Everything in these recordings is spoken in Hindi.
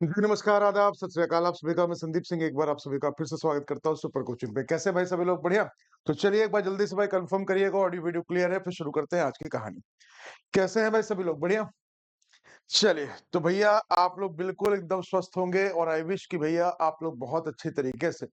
जी, नमस्कार, आदाब, सत श्री अकाल। आप सभी का मैं संदीप सिंह एक बार आप सभी का फिर से स्वागत करता हूँ सुपर कोचिंग पे। कैसे भाई सभी लोग बढ़िया? तो चलिए एक बार जल्दी से भाई कंफर्म करिएगा ऑडियो वीडियो क्लियर है, फिर शुरू करते हैं आज की कहानी। कैसे हैं भाई सभी लोग बढ़िया? चलिए, तो भैया आप लोग बिल्कुल एकदम स्वस्थ होंगे और आई विश कि भैया आप लोग बहुत अच्छे तरीके से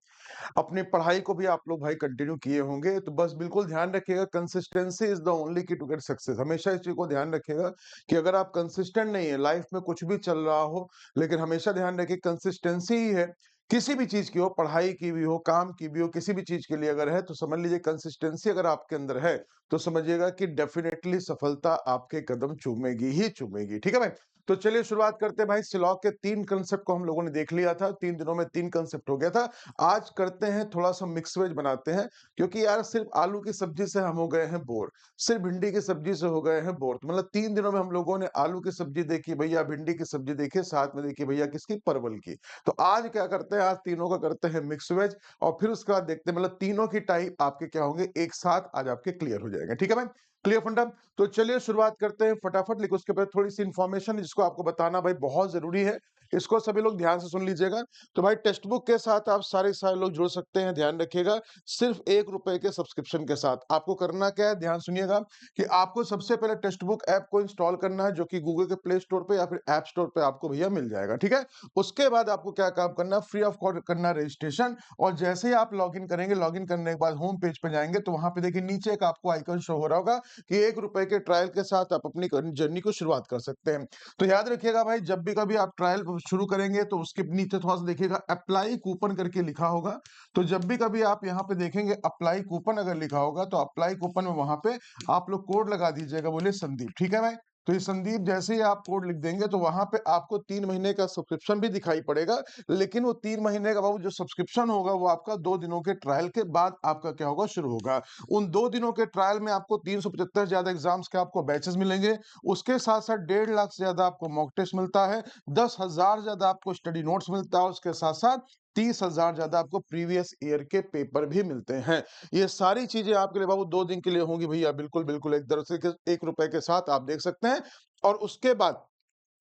अपनी पढ़ाई को भी आप लोग भाई कंटिन्यू किए होंगे। तो बस बिल्कुल ध्यान रखिएगा, कंसिस्टेंसी इज़ द ओनली की टू गेट सक्सेस। हमेशा इस चीज़ को ध्यान रखिएगा कि अगर आप कंसिस्टेंट नहीं है, लाइफ में कुछ भी चल रहा हो, लेकिन हमेशा ध्यान रखिए कंसिस्टेंसी ही है, किसी भी चीज़ की हो, पढ़ाई की भी हो, काम की भी हो, किसी भी चीज़ के लिए अगर है, तो समझ लीजिए कंसिस्टेंसी अगर आपके अंदर है, तो समझिएगा कि डेफिनिटली सफलता आपके कदम चूमेगी ही चूमेगी। ठीक है भाई? तो चलिए शुरुआत करते हैं भाई। सिलॉग के 3 कांसेप्ट को हम लोगों ने देख लिया था, 3 दिनों में 3 कांसेप्ट हो गया था। आज करते हैं थोड़ा-सा मिक्स वेज बनाते हैं, क्योंकि यार सिर्फ़ आलू की सब्ज़ी से हम हो गए हैं बोर, सिर्फ़ भिंडी की सब्ज़ी से हो गए हैं बोर। तो मतलब 3 दिनों में हम लोगों ने आलू की सब्ज़ी देखी भैया, भिंडी की सब्ज़ी देखी, साथ में देखी भैया किसकी? परवल की। तो आज क्या करते हैं, आज तीनों का करते हैं मिक्स वेज और फिर उसके बाद देखते हैं मतलब तीनों की टाइप आपके क्या होंगे, एक साथ आज आपके क्लियर हो जाएँगे। ठीक है भाई? क्लियर फंडा? तो चलिए शुरुआत करते हैं फटाफट, लेकिन उसके पहले थोड़ी-सी इन्फॉर्मेशन है जिसको आपको बताना भाई बहुत ज़रूरी है। इसको सभी लोग ध्यान से सुन लीजिएगा। तो भाई टेक्स्ट बुक के साथ आप सारे के सारे लोग जुड़ सकते हैं, ध्यान रखिएगा। सिर्फ़ ₹1 के सब्सक्रिप्शन के साथ। आपको करना क्या है, ध्यान सुनिएगा कि आपको सबसे पहले टेक्स्ट बुक ऐप को इंस्टॉल करना है, जो कि गूगल के प्ले स्टोर पे या फिर ऐप स्टोर पे आपको भैया मिल जाएगा, ठीक है? उसके बाद आपको क्या काम करना है, फ्री ऑफ कॉस्ट करना है रजिस्ट्रेशन और जैसे ही आप लॉगिन करेंगे, लॉगिन करने के बाद होम पेज पे जाएँगे, तो वहाँ पे देखिए नीचे एक आपको आइकन शो हो रहा होगा कि ₹1 के ट्रायल के साथ आप अपनी जर्नी को शुरुआत कर सकते हैं। तो याद रखिएगा भाई, जब भी कभी आप ट्रायल शुरू करेंगे तो उसके नीचे थोड़ा-सा देखिएगा अप्लाई कूपन करके लिखा होगा। तो जब भी कभी आप यहाँ पे देखेंगे अप्लाई कूपन अगर लिखा होगा, तो अप्लाई कूपन में वहाँ पे आप लोग कोड लगा दीजिएगा, बोलिए संदीप, ठीक है भाई? तो ये संदीप जैसे ही आप कोड लिख देंगे तो वहाँ पे आपको 3 महीने का सब्सक्रिप्शन भी दिखाई पड़ेगा। लेकिन वो 3 महीने का बाबू जो सब्सक्रिप्शन होगा वो आपका 2 दिनों के ट्रायल के बाद आपका क्या होगा, शुरू होगा। उन 2 दिनों के ट्रायल में आपको 375 से ज़्यादा एग्ज़ाम्स के आपको बैचेज़ मिलेंगे। उसके साथ-साथ 1.5 लाख से ज़्यादा आपको मॉक टेस्ट मिलता है, 10,000 ज़्यादा आपको स्टडी नोट्स मिलता है, उसके साथ-साथ 30,000 ज़्यादा आपको प्रीवियस ईयर के पेपर भी मिलते हैं। ये सारी चीज़ें आपके लिए बाबू 2 दिन के लिए होंगी भैया, बिल्कुल, बिल्कुल एक तरफ से के ₹1 के साथ आप देख सकते हैं और उसके बाद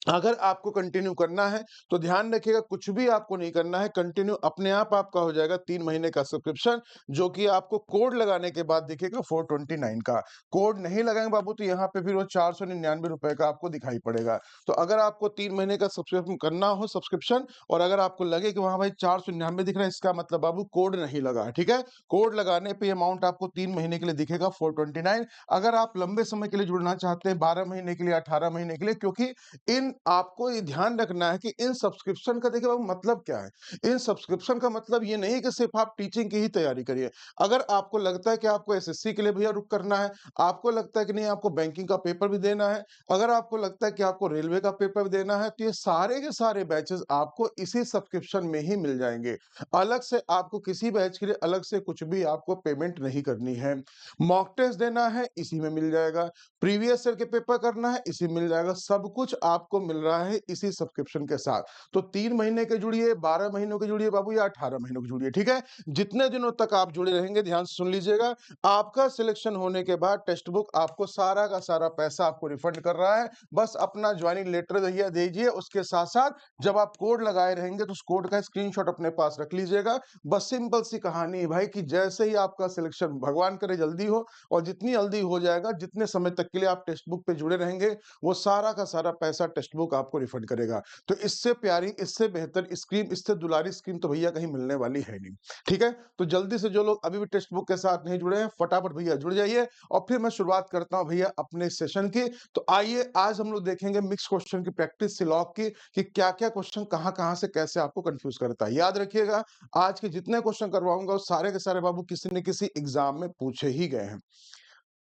अगर आपको कंटिन्यू करना है, तो ध्यान रखिएगा कुछ भी आपको नहीं करना है, कंटिन्यू अपने आप आपका हो जाएगा 3 महीने का सब्सक्रिप्शन, जो कि आपको कोड लगाने के बाद दिखेगा 429 का। कोड नहीं लगाएँगे बाबू तो यहाँ पे फिर वो ₹499 का आपको दिखाई पड़ेगा। तो अगर आपको 3 महीने का सब्सक्रिप्शन करना हो सब्सक्रिप्शन और अगर आपको लगे कि वहाँ भाई 499 दिख रहा है, इसका मतलब बाबू कोड नहीं लगा है, ठीक है? कोड लगाने पे अमाउंट आपको 3 महीने के लिए दिखेगा 429। अगर आप लंबे समय के लिए जुड़ना चाहते हैं 12 महीने के लिए, 18 महीने के लिए, क्योंकि इन आपको ये ध्यान रखना है कि इन सब्सक्रिप्शन का देखिए बाबू मतलब क्या है? इन सब्सक्रिप्शन का मतलब ये नहीं है कि सिर्फ़ आप टीचिंग की ही तैयारी करिए। अगर आपको लगता है कि आपको एसएससी के लिए भैया रुख करना है, आपको लगता है कि नहीं आपको बैंकिंग का पेपर भी देना है, अगर आपको लगता है कि आपको रेलवे का पेपर भी देना है, तो ये सारे के सारे बैचेज़ आपको इसी सब्सक्रिप्शन में ही मिल जाएँगे। अलग से आपको किसी बैच के लिए अलग से कुछ भी आपको पेमेंट नहीं करनी है। मॉक टेस्ट देना है, इसी में मिल जाएगा। प्रीवियस ईयर के पेपर करना है, इसी में मिल जाएगा। सब कुछ आपको मिल रहा है इसी सब्सक्रिप्शन के साथ। तो 3 महीने के जुड़िए, 12 महीनों के जुड़िए बाबू या 18 महीनों के जुड़िए, ठीक है? जितने दिनों तक आप जुड़े रहेंगे ध्यान से सुन लीजिएगा, आपका सिलेक्शन होने के बाद टेक्स्ट बुक आपको सारा का सारा पैसा आपको रिफंड कर रहा है। बस अपना जॉइनिंग लेटर भैया दीजिए, उसके साथ-साथ जब आप कोड लगाए रहेंगे तो उस कोड का स्क्रीनशॉट अपने पास रख लीजिएगा। बस सिंपल सी कहानी है भाई कि जैसे ही आपका सिलेक्शन भगवान करे जल्दी हो और जितनी जल्दी हो जाएगा, जितने समय तक के लिए आप टेक्स्ट बुक पे जुड़े रहेंगे, वो सारा का सारा पैसा टेक्स्ट बुक आपको रिफंड करेगा। तो इससे प्यारी, इससे बेहतर स्कीम, इससे दुलारी स्कीम तो भैया कहीं मिलने वाली है नहीं। ठीक है? तो जल्दी से जो लोग अभी भी टेक्स्ट बुक के साथ नहीं जुड़े हैं, फटाफट भैया जुड़ जाइए और फिर मैं शुरुआत करता हूँ भैया अपने सेशन की। तो आइए आज हम लोग देखेंगे मिक्स क्वेश्चन की प्रैक्टिस सिलॉग की कि क्या-क्या क्वेश्चन कहाँ-कहाँ से कैसे आपको कन्फ्यूज़ करता है। याद रखिएगा आज के जितने क्वेश्चन करवाऊँगा वो सारे के सारे बाबू किसी न किसी एग्ज़ाम में पूछे ही गए हैं।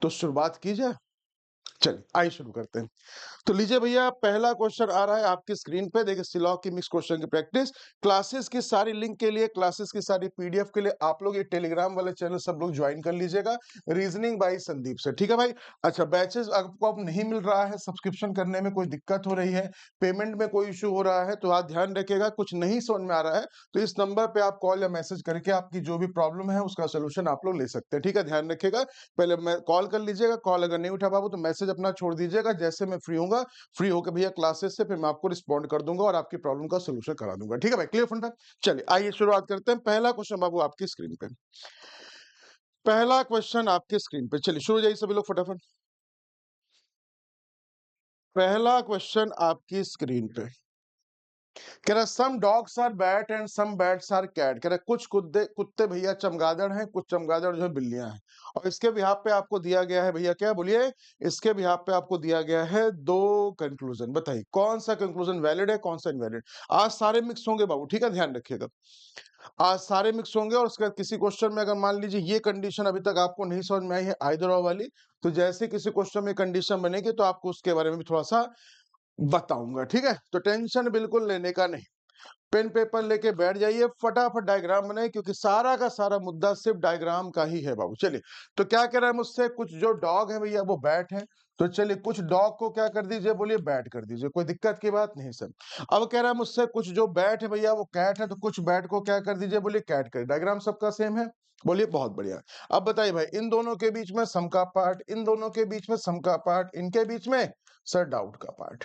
तो शुरुआत की जाए? चलिए, आइए शुरू करते हैं। तो लीजिए भैया पहला क्वेश्चन आ रहा है आपकी स्क्रीन पे, देखिए सिलॉग की मिक्स क्वेश्चन की प्रैक्टिस। क्लासेस की सारी लिंक के लिए, क्लासेस की सारी पीडीएफ के लिए आप लोग ये टेलीग्राम वाले चैनल सब लोग ज्वाइन कर लीजिएगा, रीजनिंग बाय संदीप से, ठीक है भाई? अच्छा, बैचेस आपको अब नहीं मिल रहा है, सब्सक्रिप्शन करने में कोई दिक्कत हो रही है, पेमेंट में कोई इशू हो रहा है, तो आप ध्यान रखिएगा, कुछ नहीं समझ में आ रहा है तो इस नंबर पे आप कॉल या मैसेज करके आपकी जो भी प्रॉब्लम है उसका सोल्यूशन आप लोग ले सकते हैं, ठीक है? ध्यान रखिएगा, पहले मैं कॉल कर लीजिएगा, कॉल अगर नहीं उठा पाऊँ तो मैसेज मैसेज अपना छोड़ दीजिएगा, जैसे मैं फ्री होकर भैया क्लासेस से फिर मैं आपको रिस्पॉन्ड कर दूंगा और आपकी प्रॉब्लम का सोल्यूशन करा दूंगा। ठीक है भाई, क्लियर फंडा? चलिए आइए शुरुआत करते हैं। पहला क्वेश्चन बाबू आपकी स्क्रीन पे, पहला क्वेश्चन आपके स्क्रीन पे, चलिए शुरू हो जाइए सभी लोग फटाफट। पहला क्वेश्चन आपकी स्क्रीन पे कह रहा some dogs are bat and some bats are cat. कह रहा कुछ कुत्ते कुत्ते भैया चमगादड़ हैं, कुछ चमगादड़ जो है बिल्लियां हैं। और इसके बिहाफ पे आपको दिया गया है भैया, क्या बोलिए, इसके बिहाफ पे आपको दिया गया है दो कंक्लूजन। बताइए कौन सा कंक्लूजन वैलिड है, कौन सा इनवैलिड। आज सारे मिक्स होंगे बाबू, ठीक है, ध्यान रखिएगा, आज सारे मिक्स होंगे। और उसके बाद किसी क्वेश्चन में अगर मान लीजिए ये कंडीशन अभी तक आपको नहीं समझ में आई है आइदर और वाली, तो जैसे किसी क्वेश्चन में कंडीशन बनेगी तो आपको उसके बारे में भी थोड़ा सा बताऊंगा। ठीक है, तो टेंशन बिल्कुल लेने का नहीं, पेन पेपर लेके बैठ जाइए, फटाफट डायग्राम बनाए, क्योंकि सारा का सारा मुद्दा सिर्फ डायग्राम का ही है बाबू। चलिए, तो क्या कह रहा है मुझसे, कुछ जो डॉग है भैया वो बैट है, तो चलिए कुछ डॉग को क्या कर दीजिए, बोलिए बैट कर दीजिए, कोई दिक्कत की बात नहीं सर। अब कह रहा है मुझसे कुछ जो बैट है भैया वो कैट है, तो कुछ बैट को क्या कर दीजिए, बोलिए कैट कर। डायग्राम सबका सेम है, बोलिए बहुत बढ़िया। अब बताइए भाई, इन दोनों के बीच में सम का पार्ट, इन दोनों के बीच में सम का पार्ट, इनके बीच में सर डाउट का पार्ट।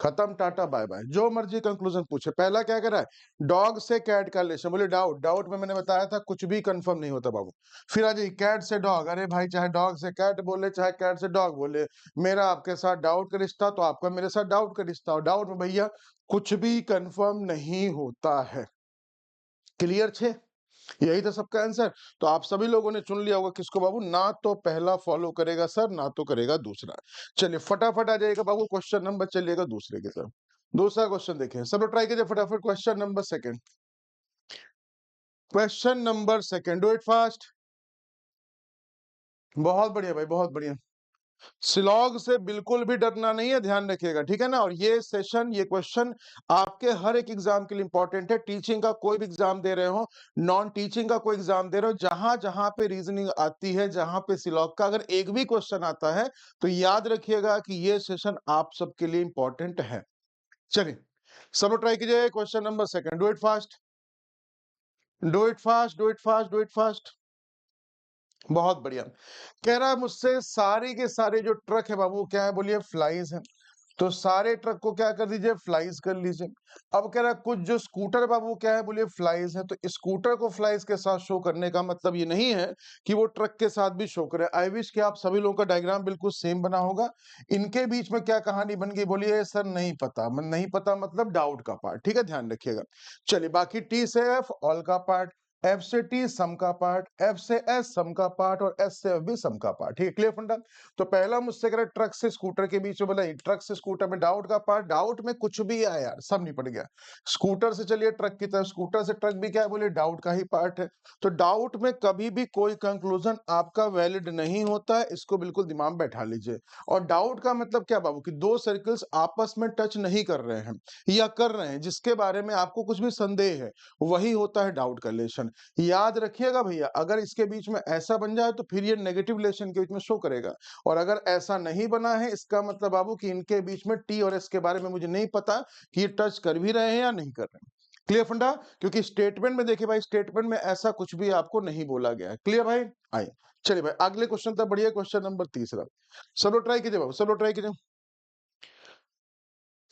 खत्म, टाटा बाय बाय, जो मर्जी कंक्लूजन पूछे। पहला क्या कर रहा है, डॉग से कैट का रिलेशन, बोले डाउट, डाउट में मैंने बताया था कुछ भी कंफर्म नहीं होता बाबू। फिर आ जाइए कैट से डॉग, अरे भाई चाहे डॉग से कैट बोले चाहे कैट से डॉग बोले, मेरा आपके साथ डाउट का रिश्ता तो आपका मेरे साथ डाउट का रिश्ता, और डाउट में भैया कुछ भी कंफर्म नहीं होता है। क्लियर छे, यही था सबका आंसर। तो आप सभी लोगों ने चुन लिया होगा किसको बाबू, ना तो पहला फॉलो करेगा सर, ना तो करेगा दूसरा। चलिए फटाफट आ जाएगा बाबू क्वेश्चन नंबर, चलिएगा दूसरे की तरफ। दूसरा क्वेश्चन देखें, सब लोग ट्राई कीजिए फटाफट। Question number second, question number second, do it fast. बहुत बढ़िया भाई, बहुत बढ़िया। स्लॉग से बिल्कुल भी डरना नहीं है, ध्यान रखिएगा, ठीक है ना। और ये सेशन, ये क्वेश्चन आपके हर एक एग्जाम के लिए इंपॉर्टेंट है। टीचिंग का कोई भी एग्जाम दे रहे हो, नॉन टीचिंग का कोई एग्जाम दे रहे हो, जहां जहां पे रीजनिंग आती है, जहां पे स्लॉग का अगर एक भी क्वेश्चन आता है, तो याद रखिएगा कि ये सेशन आप सबके लिए इंपॉर्टेंट है। चलिए सब लोग ट्राई कीजिए, question number second, do it fast, do it fast, do it fast, do it fast. बहुत बढ़िया। कह रहा है मुझसे सारे के सारे जो ट्रक है बाबू क्या है, बोलिए फ्लाइज है, तो सारे ट्रक को क्या कर दीजिए, फ्लाइज कर लीजिए। अब कह रहा है कुछ जो स्कूटर बाबू क्या है, बोलिए फ्लाइज है, तो स्कूटर को फ्लाइज के साथ शो करने का मतलब ये नहीं है कि वो ट्रक के साथ भी शो करे। आई विश कि आप सभी लोगों का डायग्राम बिल्कुल सेम बना होगा। इनके बीच में क्या कहानी बन गई, बोलिए सर नहीं पता, नहीं पता मतलब डाउट का पार्ट, ठीक है, ध्यान रखिएगा। चलिए बाकी टी से एफ ऑल का पार्ट, एफ से टी सम का पार्ट, एफ से एस सम का पार्ट, और एस से एफ भी सम का पार्ट, ठीक है, क्लियर फंडा। तो पहला मुझसे कह रहा है ट्रक से स्कूटर के बीच में, बोला ट्रक से स्कूटर में डाउट का पार्ट, डाउट में कुछ भी आया यार, सब निपट गया। स्कूटर से चलिए ट्रक की तरफ, स्कूटर से ट्रक भी क्या है, बोले डाउट का ही पार्ट है। तो डाउट में कभी भी कोई कंक्लूजन आपका वैलिड नहीं होता है, इसको बिल्कुल दिमाग में बैठा लीजिए। और डाउट का मतलब क्या बाबू, कि दो सर्कल्स आपस में टच नहीं कर रहे हैं या कर रहे हैं, जिसके बारे में आपको कुछ भी संदेह है, वही होता है डाउट का रिलेशन। याद रखिएगा भैया, अगर इसके बीच में ऐसा बन जाए तो फिर ये नेगेटिव रिलेशन के बीच में शो करेगा, और अगर ऐसा नहीं बना है, इसका मतलब बाबू कि इनके बीच में टी और एस के बारे में मुझे नहीं पता कि ये टच कर भी रहे हैं या नहीं कर रहे हैं। क्लियर फंडा, क्योंकि स्टेटमेंट में देखिए भाई, स्टेटमेंट में ऐसा कुछ भी आपको नहीं बोला गया है। क्लियर भाई, आइए चलिए भाई अगले क्वेश्चन तक बढ़िया, क्वेश्चन नंबर तीसरा। सब लोग ट्राई कीजिए बाबू, सब लोग ट्राई कीजिए,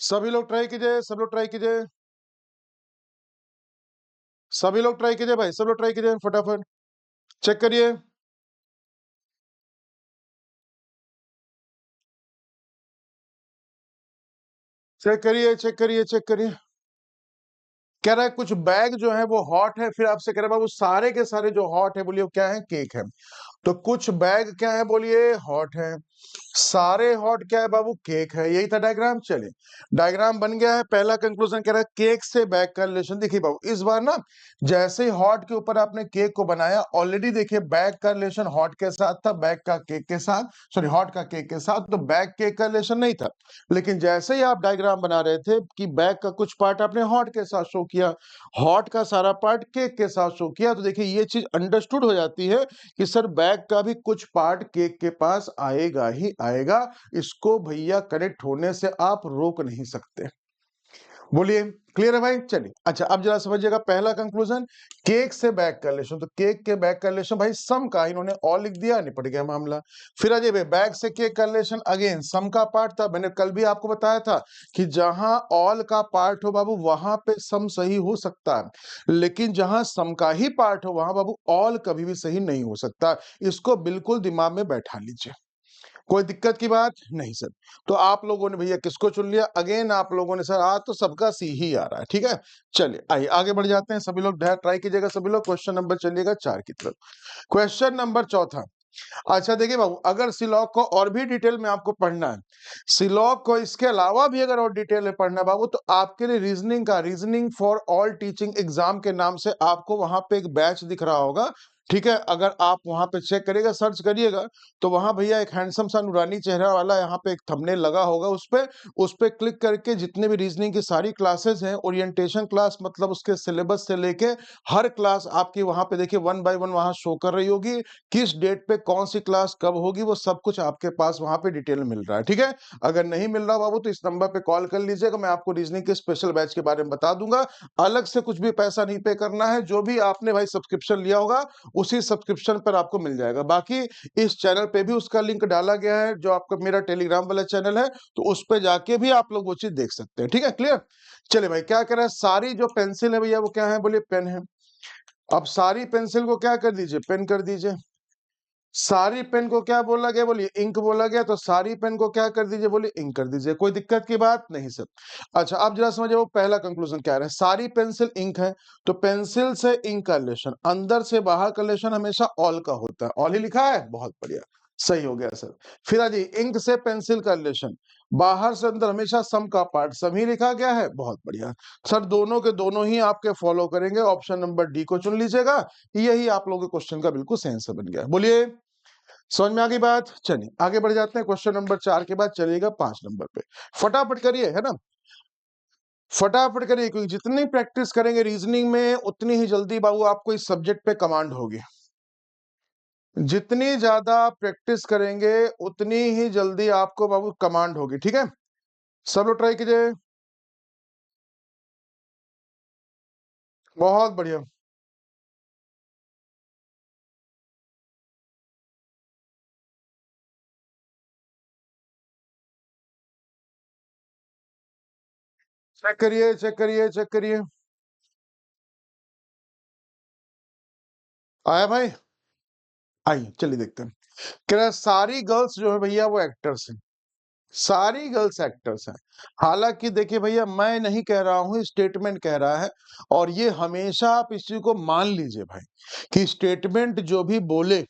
सभी लोग ट्राई कीजिए, सब लोग ट्राई कीजिए, सभी लोग ट्राई कीजिए भाई, सब लोग ट्राई कीजिए फटाफट, चेक करिए। चेक करिए, चेक करिए, चेक करिए। कह रहा है कुछ बैग जो है वो हॉट है, फिर आपसे कह रहा है बाबू सारे के सारे जो हॉट है, बोलिए क्या है, केक है। तो कुछ बैग क्या है, बोलिए हॉट है, सारे हॉट क्या है बाबू, केक है। यही था डायग्राम। चलिए डायग्राम बन गया है। पहला कंक्लूजन कह रहा है केक से बैग का रिलेशन। देखिए बाबू इस बार ना, जैसे ही हॉट के ऊपर आपने केक को बनाया, ऑलरेडी देखिए बैग का रिलेशन हॉट के साथ था, बैग का केक के साथ, सॉरी हॉट का केक के साथ, तो बैग केक का रिलेशन नहीं था। लेकिन जैसे ही आप डायग्राम बना रहे थे कि बैग का कुछ पार्ट आपने हॉट के साथ शो किया, हॉट का सारा पार्ट केक के साथ शो किया, तो देखिए ये चीज अंडरस्टूड हो जाती है कि सर बैग का भी कुछ पार्ट केक के पास आएगा ही आएगा। इसको भैया कनेक्ट होने से आप रोक नहीं सकते। बोलिए, क्लियर है भाई? चलिए, अच्छा अब जरा समझिएगा पहला कंक्लूजन, केक से बैक का रिलेशन। तो केक के बैक का रिलेशन भाई सम का, इन्होंने ऑल लिख दिया, निपट गया मामला। फिर अजय भाई बैक से केक का रिलेशन, अगेन सम का पार्ट था। मैंने कल भी आपको बताया था कि जहां ऑल का पार्ट हो बाबू वहां पे सम सही हो सकता है, लेकिन जहां सम का ही पार्ट हो वहां बाबू ऑल कभी भी सही नहीं हो सकता। इसको बिल्कुल दिमाग में बैठा लीजिए, कोई दिक्कत की बात नहीं सर। तो आप लोगों ने भैया किसको चुन लिया? अगेन आप लोगों ने सर आज तो सबका सी ही आ रहा है, ठीक है। चलिए आइए आगे बढ़ जाते हैं, सभी लोग ट्राई कीजिएगा, सभी लोग क्वेश्चन नंबर चलिएगा 4 की तरफ। क्वेश्चन नंबर चौथा। अच्छा देखिए बाबू, अगर सिलॉग को और भी डिटेल में आपको पढ़ना है, सिलॉग को इसके अलावा भी अगर और डिटेल में पढ़ना है बाबू, तो आपके लिए रीजनिंग का, reasoning for all teaching exam के नाम से आपको वहां पे एक बैच दिख रहा होगा, ठीक है। अगर आप वहां पे चेक करिएगा, सर्च करिएगा, तो वहां भैया एक हैंडसम सा नूरानी चेहरा वाला यहाँ पे एक थंबनेल लगा होगा, उस पे क्लिक करके जितने भी रीजनिंग की सारी क्लासेस हैं, ओरिएंटेशन क्लास मतलब उसके सिलेबस से लेके हर क्लास आपकी वहां पे देखिए 1 बाय 1 वहां शो कर रही होगी, किस डेट पे कौन सी क्लास कब होगी, वो सब कुछ आपके पास वहां पे डिटेल मिल रहा है, ठीक है। अगर नहीं मिल रहा बाबू तो इस नंबर पे कॉल कर लीजिएगा, मैं आपको रीजनिंग के स्पेशल बैच के बारे में बता दूंगा। अलग से कुछ भी पैसा नहीं पे करना है, जो भी आपने भाई सब्सक्रिप्शन लिया होगा उसी सब्सक्रिप्शन पर आपको मिल जाएगा। बाकी इस चैनल पे भी उसका लिंक डाला गया है, जो आपका मेरा टेलीग्राम वाला चैनल है, तो उस पर जाके भी आप लोग वो चीज देख सकते हैं, ठीक है। क्लियर? चलिए भाई, क्या कह रहा है, सारी जो पेंसिल है भैया वो क्या है? बोलिए पेन है। अब सारी पेंसिल को क्या कर दीजिए? पेन कर दीजिए। सारी पेन को क्या बोला गया? बोलिए इंक बोला गया, तो सारी पेन को क्या कर दीजिए? बोलिए इंक कर दीजिए। कोई दिक्कत की बात नहीं सर। अच्छा अब जरा समझिए वो पहला कंक्लूजन क्या है। सारी पेंसिल इंक है, तो पेंसिल से इंक का रिलेशन, अंदर से बाहर का रिलेशन हमेशा ऑल का होता है। ऑल ही लिखा है, बहुत बढ़िया, सही हो गया सर। फिर आजी इंक से पेंसिल का रिलेशन, बाहर से अंदर हमेशा सम का पार्ट, सम ही लिखा गया है, बहुत बढ़िया सर। दोनों के दोनों ही आपके फॉलो करेंगे, ऑप्शन नंबर डी को चुन लीजिएगा, यही आप लोगों के क्वेश्चन का बिल्कुल सही आंसर बन गया। बोलिए, समझ में आ गई बात? चलिए आगे बढ़ जाते हैं, क्वेश्चन नंबर 4 के बाद चलिएगा 5 नंबर पे। फटाफट करिए, है ना, फटाफट करिए, क्योंकि जितनी प्रैक्टिस करेंगे रीजनिंग में उतनी ही जल्दी बाबू आपको इस सब्जेक्ट पे कमांड होगी। जितनी ज्यादा प्रैक्टिस करेंगे उतनी ही जल्दी आपको बाबू कमांड होगी, ठीक है। सब लोग ट्राई कीजिए, बहुत बढ़िया। चेक करिए, चेक करिए, चेक करिए, आया भाई? आइए चलिए देखते हैं। कह रहा है सारी गर्ल्स जो है भैया वो एक्टर्स हैं, सारी गर्ल्स एक्टर्स हैं। हालांकि देखिए भैया, मैं नहीं कह रहा हूं, स्टेटमेंट कह रहा है, और ये हमेशा आप इस चीज को मान लीजिए भाई, कि स्टेटमेंट जो भी बोले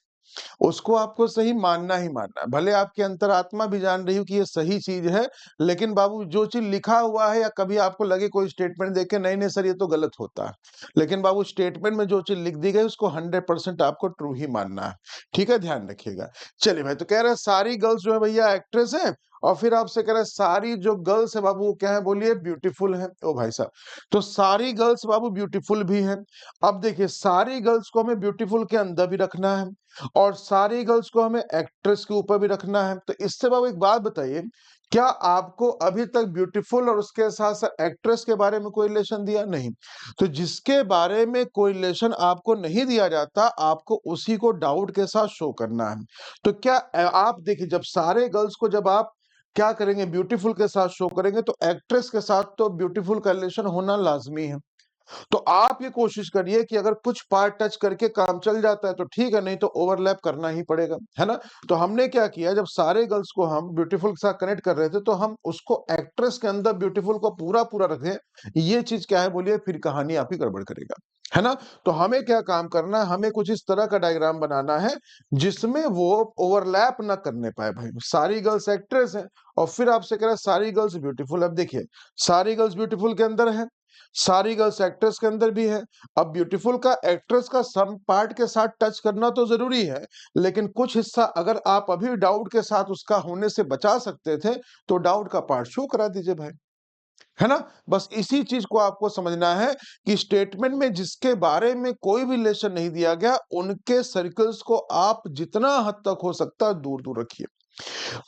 उसको आपको सही मानना ही मानना है। भले आपकी अंतरात्मा भी जान रही हो कि ये सही चीज है, लेकिन बाबू जो चीज लिखा हुआ है, या कभी आपको लगे कोई स्टेटमेंट देख के नहीं नहीं सर ये तो गलत होता है, लेकिन बाबू स्टेटमेंट में जो चीज लिख दी गई उसको 100% आपको ट्रू ही मानना है, ठीक है, ध्यान रखिएगा। चलिए भाई, तो कह रहे हैं सारी गर्ल्स जो है भैया एक्ट्रेस है, और फिर आपसे कह रहे हैं सारी जो गर्ल्स है बाबू वो क्या है? बोलिए ब्यूटीफुल है। ओ भाई साहब, तो सारी गर्ल्स बाबू ब्यूटीफुल भी है। अब देखिए, सारी गर्ल्स को हमें ब्यूटीफुल के अंदर भी रखना है, और सारी गर्ल्स को हमें एक्ट्रेस के ऊपर भी रखना है। तो इससे बाबू एक बात बताइए, क्या आपको अभी तक ब्यूटीफुल और उसके साथ साथ एक्ट्रेस के बारे में कोई रिलेशन दिया? नहीं। तो जिसके बारे में कोई रिलेशन आपको नहीं दिया जाता, आपको उसी को डाउट के साथ शो करना है। तो क्या आप देखिए, जब सारे गर्ल्स को जब आप क्या करेंगे? ब्यूटीफुल के साथ शो करेंगे, तो एक्ट्रेस के साथ तो ब्यूटीफुल का रिलेशन होना लाजमी है। तो आप ये कोशिश करिए कि अगर कुछ पार्ट टच करके काम चल जाता है तो ठीक है, नहीं तो ओवरलैप करना ही पड़ेगा, है ना। तो हमने क्या किया, जब सारे गर्ल्स को हम ब्यूटीफुल के साथ कनेक्ट कर रहे थे, तो हम उसको एक्ट्रेस के अंदर ब्यूटीफुल को पूरा पूरा रखे। ये चीज क्या है? बोलिए, फिर कहानी आप ही गड़बड़ करेगा, है ना। तो हमें क्या काम करना है? हमें कुछ इस तरह का डायग्राम बनाना है जिसमें वो ओवरलैप ना करने पाए भाई। सारी गर्ल्स एक्ट्रेस हैं, और फिर आपसे कह रहा है सारी गर्ल्स ब्यूटीफुल। अब देखिए, सारी गर्ल्स ब्यूटीफुल के अंदर है, सारी गर्ल्स एक्ट्रेस के अंदर भी है। अब ब्यूटीफुल का एक्ट्रेस का सम पार्ट के साथ टच करना तो जरूरी है, लेकिन कुछ हिस्सा अगर आप अभी डाउट के साथ उसका होने से बचा सकते थे, तो डाउट का पार्ट शो करा दीजिए भाई, है ना। बस इसी चीज को आपको समझना है कि स्टेटमेंट में जिसके बारे में कोई भी रिलेशन नहीं दिया गया, उनके सर्कल्स को आप जितना हद तक हो सकता है दूर दूर रखिए।